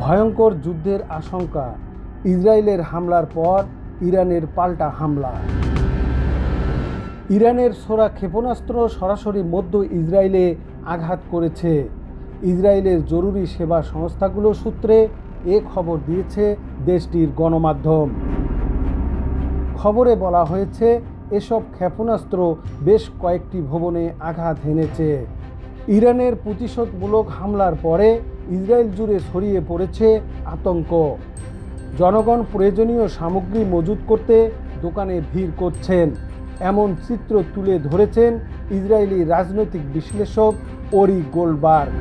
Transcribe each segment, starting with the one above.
ভয়ঙ্কর যুদ্ধের আশঙ্কা, ইসরায়েলের হামলার পর ইরানের পাল্টা হামলা। ইরানের ছোড়া ক্ষেপণাস্ত্র সরাসরি মধ্য ইসরায়েলে আঘাত করেছে। ইসরায়েলের জরুরি সেবা সংস্থাগুলো সূত্রে এ খবর দিয়েছে দেশটির গণমাধ্যম। খবরে বলা হয়েছে, এসব ক্ষেপণাস্ত্র বেশ কয়েকটি ভবনে আঘাত হেনেছে। ইরানের প্রতিশোধমূলক হামলার পরে ইসরায়েল জুড়ে ছড়িয়ে পড়েছে আতঙ্ক। জনগণ প্রয়োজনীয় সামগ্রী মজুত করতে দোকানে ভিড় করছেন, এমন চিত্র তুলে ধরেছেন ইসরায়েলি রাজনৈতিক বিশ্লেষক ওরি গোল্ডবার্গ।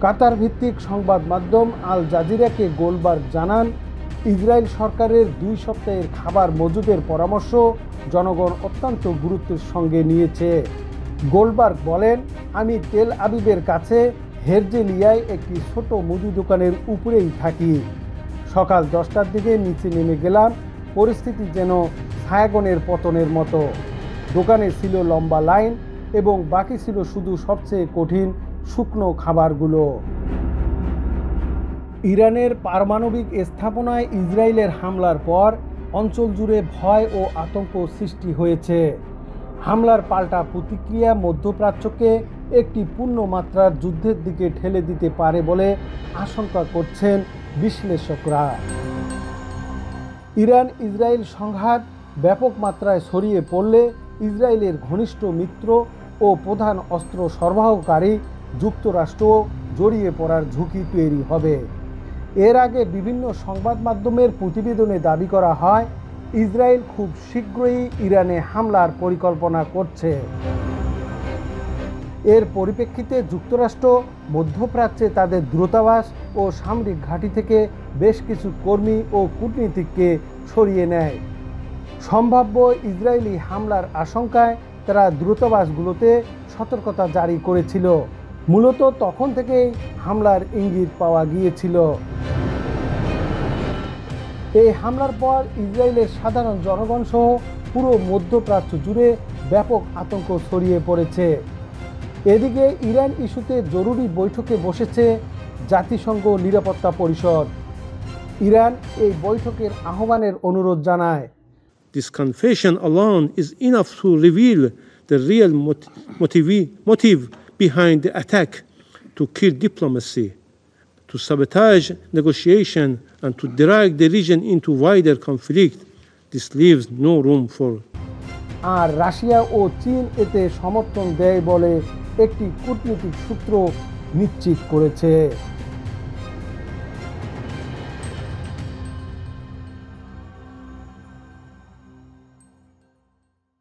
কাতার ভিত্তিক সংবাদ মাধ্যম আল জাজিরাকে গোল্ডবার্গ জানান, ইসরায়েল সরকারের 2 সপ্তাহের খাবার মজুদের পরামর্শ জনগণ অত্যন্ত গুরুত্বের সঙ্গে নিয়েছে। গোল্ডবার্গ বলেন, আমি তেল আবিবের কাছে হেরজেলিয়ায় একটি ছোট মুদি দোকানের উপরেই থাকি। সকাল 10টার দিকে নিচে নেমে গেলাম, পরিস্থিতি যেন ছায়াগণের পতনের মতো। দোকানে ছিল লম্বা লাইন এবং বাকি ছিল শুধু সবচেয়ে কঠিন শুকনো খাবারগুলো। ইরানের পারমাণবিক স্থাপনায় ইসরায়েলের হামলার পর অঞ্চল জুড়ে ভয় ও আতঙ্ক সৃষ্টি হয়েছে। হামলার পাল্টা প্রতিক্রিয়া মধ্যপ্রাচ্যকে একটি পূর্ণমাত্রার যুদ্ধের দিকে ঠেলে দিতে পারে বলে আশঙ্কা করছেন বিশ্লেষকরা। ইরান ইসরায়েল সংঘাত ব্যাপক মাত্রায় ছড়িয়ে পড়লে ইসরায়েলের ঘনিষ্ঠ মিত্র ও প্রধান অস্ত্র সরবরাহকারী যুক্তরাষ্ট্র জড়িয়ে পড়ার ঝুঁকি তৈরি হবে। এর আগে বিভিন্ন সংবাদ মাধ্যমের প্রতিবেদনে দাবি করা হয়, ইসরায়েল খুব শীঘ্রই ইরানে হামলার পরিকল্পনা করছে। এর পরিপ্রেক্ষিতে যুক্তরাষ্ট্র মধ্যপ্রাচ্যে তাদের দূতাবাস ও সামরিক ঘাঁটি থেকে বেশ কিছু কর্মী ও কূটনীতিককে সরিয়ে নেয়। সম্ভাব্য ইসরায়েলি হামলার আশঙ্কায় তারা দূতাবাসগুলোতে সতর্কতা জারি করেছিল। মূলত তখন থেকেই হামলার ইঙ্গিত পাওয়া গিয়েছিল। এই হামলার পর ইসরায়েলের সাধারণ জনগণ সহ পুরো মধ্যপ্রাচ্য জুড়ে ব্যাপক আতঙ্ক ছড়িয়ে পড়েছে। এদিকে ইরান ইস্যুতে জরুরি বৈঠকে বসেছে জাতিসংঘ নিরাপত্তা পরিষদ। ইরান এই বৈঠকের আহ্বানের অনুরোধ জানায়। This confession alone is enough to reveal the real motive behind the attack, to kill diplomacy, to sabotage negotiation, and to drag the region into wider conflict. This leaves no room for. আর Russia ও চীন এতে সমর্থন দেয় বলে একটি কূটনৈতিক সূত্র নিশ্চিত করেছে।